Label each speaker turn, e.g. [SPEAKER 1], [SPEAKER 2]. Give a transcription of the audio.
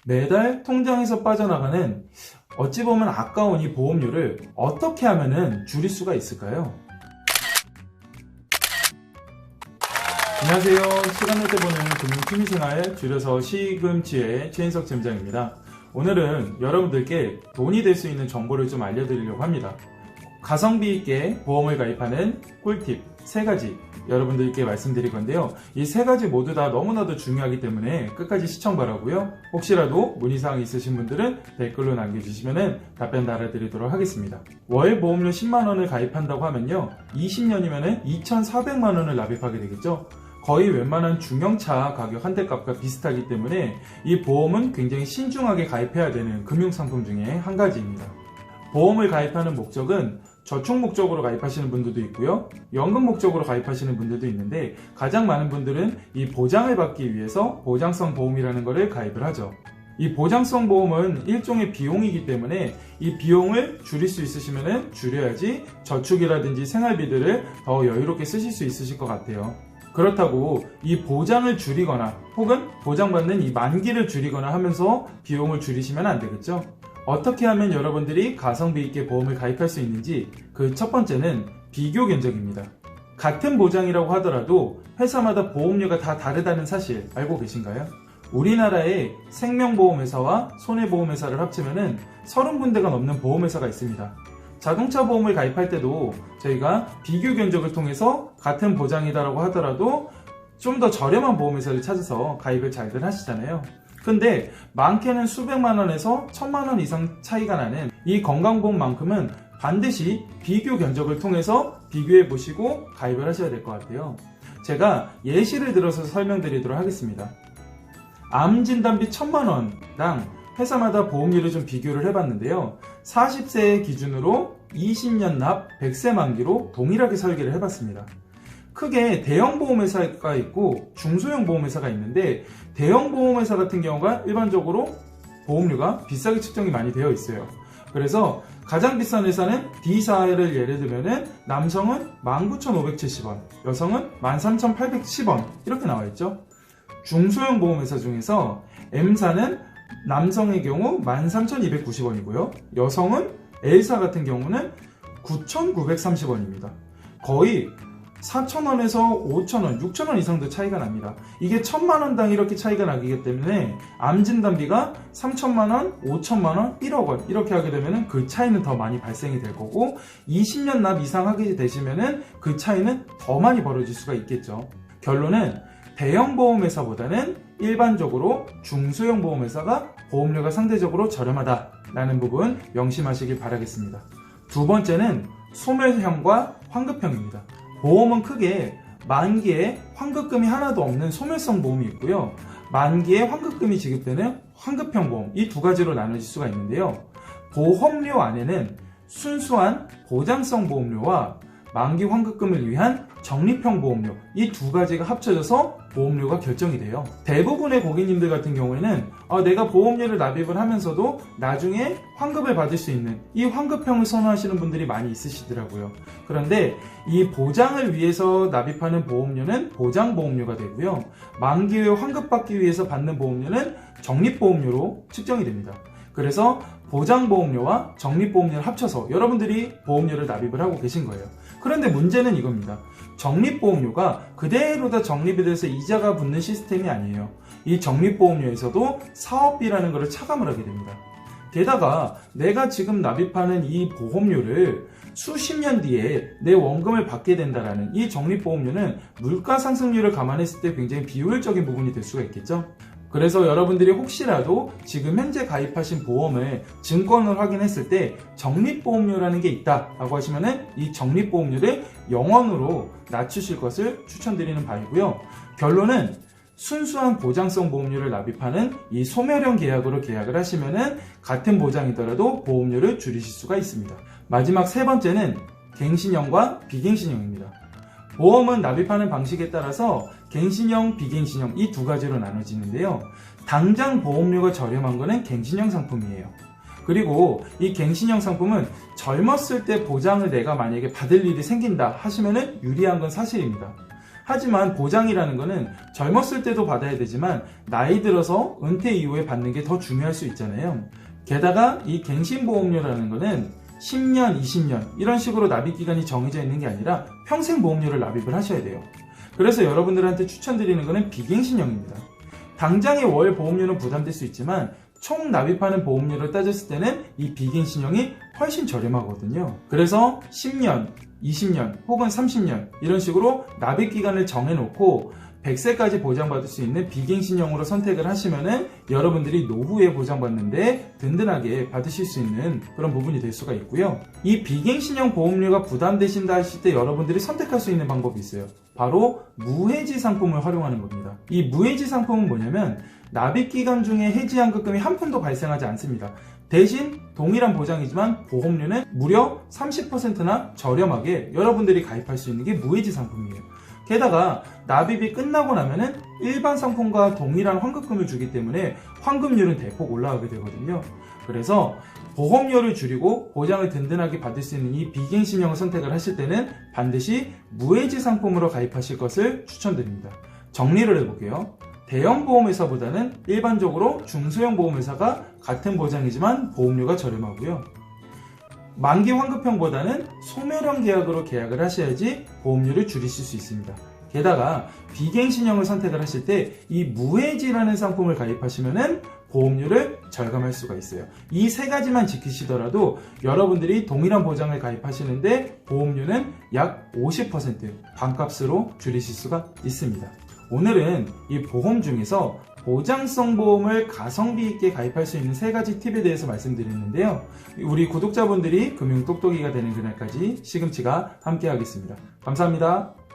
[SPEAKER 1] 매달 통장에서 빠져나가는 어찌 보면 아까운 이 보험료를 어떻게 하면 줄일 수가 있을까요? 안녕하세요. 시간날 때 보는 금융취미생활, 줄여서 시금치의 최인석 팀장입니다. 오늘은 여러분들께 돈이 될 수 있는 정보를 좀 알려드리려고 합니다. 가성비 있게 보험을 가입하는 꿀팁 3가지 여러분들께 말씀드릴 건데요. 이 3가지 모두 다 너무나도 중요하기 때문에 끝까지 시청 바라고요. 혹시라도 문의사항 있으신 분들은 댓글로 남겨주시면 답변 달아드리도록 하겠습니다. 월 보험료 10만원을 가입한다고 하면요, 20년이면 2,400만원을 납입하게 되겠죠. 거의 웬만한 중형차 가격 한 대 값과 비슷하기 때문에 이 보험은 굉장히 신중하게 가입해야 되는 금융상품 중에 한 가지입니다. 보험을 가입하는 목적은 저축 목적으로 가입하시는 분들도 있고요, 연금 목적으로 가입하시는 분들도 있는데, 가장 많은 분들은 이 보장을 받기 위해서 보장성 보험이라는 것을 가입을 하죠. 이 보장성 보험은 일종의 비용이기 때문에 이 비용을 줄일 수 있으시면 줄여야지 저축이라든지 생활비들을 더 여유롭게 쓰실 수 있으실 것 같아요. 그렇다고 이 보장을 줄이거나 혹은 보장받는 이 만기를 줄이거나 하면서 비용을 줄이시면 안 되겠죠. 어떻게 하면 여러분들이 가성비 있게 보험을 가입할 수 있는지, 그 첫 번째는 비교 견적입니다. 같은 보장이라고 하더라도 회사마다 보험료가 다 다르다는 사실 알고 계신가요? 우리나라의 생명보험회사와 손해보험회사를 합치면 30군데가 넘는 보험회사가 있습니다. 자동차 보험을 가입할 때도 저희가 비교 견적을 통해서 같은 보장이다라고 하더라도 좀 더 저렴한 보험회사를 찾아서 가입을 잘들 하시잖아요. 근데 많게는 수백만원에서 1,000만원 이상 차이가 나는 이 건강보험만큼은 반드시 비교 견적을 통해서 비교해 보시고 가입을 하셔야 될 것 같아요. 제가 예시를 들어서 설명드리도록 하겠습니다. 암 진단비 1,000만원당 회사마다 보험료를 좀 비교를 해봤는데요. 40세 기준으로 20년 납 100세 만기로 동일하게 설계를 해봤습니다. 크게 대형 보험회사가 있고 중소형 보험회사가 있는데, 대형 보험회사 같은 경우가 일반적으로 보험료가 비싸게 측정이 많이 되어 있어요. 그래서 가장 비싼 회사는 D사를 예를 들면 남성은 19,570원, 여성은 13,810원 이렇게 나와 있죠. 중소형 보험회사 중에서 M사는 남성의 경우 13,290원이고요. 여성은 L사 같은 경우는 9,930원입니다. 거의 4,000원에서 5,000원, 6,000원 이상도 차이가 납니다. 이게 1,000만원당 이렇게 차이가 나기 때문에 암진단비가 3,000만원, 5,000만원, 1억원 이렇게 하게 되면 그 차이는 더 많이 발생이 될 거고, 20년 납 이상 하게 되시면 그 차이는 더 많이 벌어질 수가 있겠죠. 결론은 대형 보험회사보다는 일반적으로 중소형 보험회사가 보험료가 상대적으로 저렴하다라는 부분 명심하시길 바라겠습니다. 두 번째는 소멸형과 환급형입니다. 보험은 크게 만기에 환급금이 하나도 없는 소멸성 보험이 있고요, 만기에 환급금이 지급되는 환급형 보험, 이 두 가지로 나눠질 수가 있는데요. 보험료 안에는 순수한 보장성 보험료와 만기 환급금을 위한 적립형 보험료, 이 두 가지가 합쳐져서 보험료가 결정이 돼요. 대부분의 고객님들 같은 경우에는 내가 보험료를 납입을 하면서도 나중에 환급을 받을 수 있는 이 환급형을 선호하시는 분들이 많이 있으시더라고요. 그런데 이 보장을 위해서 납입하는 보험료는 보장보험료가 되고요, 만기 후에 환급받기 위해서 받는 보험료는 적립보험료로 측정이 됩니다. 그래서 보장보험료와 적립보험료를 합쳐서 여러분들이 보험료를 납입을 하고 계신 거예요. 그런데 문제는 이겁니다. 적립보험료가 그대로 다 적립이 돼서 이자가 붙는 시스템이 아니에요. 이 적립보험료에서도 사업비라는 것을 차감을 하게 됩니다. 게다가 내가 지금 납입하는 이 보험료를 수십 년 뒤에 내 원금을 받게 된다라는 이 적립보험료는 물가 상승률을 감안했을 때 굉장히 비효율적인 부분이 될 수가 있겠죠. 그래서 여러분들이 혹시라도 지금 현재 가입하신 보험을 증권을 확인했을 때 적립보험료라는 게 있다라고 하시면은 이 적립보험료를 0원으로 낮추실 것을 추천드리는 바이고요. 결론은 순수한 보장성 보험료를 납입하는 이 소멸형 계약으로 계약을 하시면은 같은 보장이더라도 보험료를 줄이실 수가 있습니다. 마지막 세 번째는 갱신형과 비갱신형입니다. 보험은 납입하는 방식에 따라서 갱신형, 비갱신형 이 두 가지로 나눠지는데요. 당장 보험료가 저렴한 거는 갱신형 상품이에요. 그리고 이 갱신형 상품은 젊었을 때 보장을 내가 만약에 받을 일이 생긴다 하시면은 유리한 건 사실입니다. 하지만 보장이라는 거는 젊었을 때도 받아야 되지만 나이 들어서 은퇴 이후에 받는 게 더 중요할 수 있잖아요. 게다가 이 갱신보험료라는 거는 10년, 20년 이런 식으로 납입기간이 정해져 있는 게 아니라 평생 보험료를 납입을 하셔야 돼요. 그래서 여러분들한테 추천드리는 거는 비갱신형입니다. 당장의 월 보험료는 부담될 수 있지만 총 납입하는 보험료를 따졌을 때는 이 비갱신형이 훨씬 저렴하거든요. 그래서 10년, 20년 혹은 30년 이런 식으로 납입기간을 정해놓고 100세까지 보장받을 수 있는 비갱신형으로 선택을 하시면은 여러분들이 노후에 보장받는데 든든하게 받으실 수 있는 그런 부분이 될 수가 있고요. 이 비갱신형 보험료가 부담되신다 하실 때 여러분들이 선택할 수 있는 방법이 있어요. 바로 무해지 상품을 활용하는 겁니다. 이 무해지 상품은 뭐냐면 납입기간 중에 해지환급금이 한 푼도 발생하지 않습니다. 대신 동일한 보장이지만 보험료는 무려 30%나 저렴하게 여러분들이 가입할 수 있는 게 무해지 상품이에요. 게다가 납입이 끝나고 나면은 일반 상품과 동일한 환급금을 주기 때문에 환급률은 대폭 올라가게 되거든요. 그래서 보험료를 줄이고 보장을 든든하게 받을 수 있는 이 비갱신형을 선택을 하실 때는 반드시 무해지 상품으로 가입하실 것을 추천드립니다. 정리를 해볼게요. 대형 보험회사보다는 일반적으로 중소형 보험회사가 같은 보장이지만 보험료가 저렴하고요. 만기 환급형보다는 소멸형 계약으로 계약을 하셔야지 보험료를 줄이실 수 있습니다. 게다가 비갱신형을 선택을 하실 때 이 무해지라는 상품을 가입하시면은 보험료를 절감할 수가 있어요. 이 세 가지만 지키시더라도 여러분들이 동일한 보장을 가입하시는데 보험료는 약 50% 반값으로 줄이실 수가 있습니다. 오늘은 이 보험 중에서 보장성 보험을 가성비 있게 가입할 수 있는 세 가지 팁에 대해서 말씀드렸는데요. 우리 구독자분들이 금융 똑똑이가 되는 그날까지 시금치가 함께 하겠습니다. 감사합니다.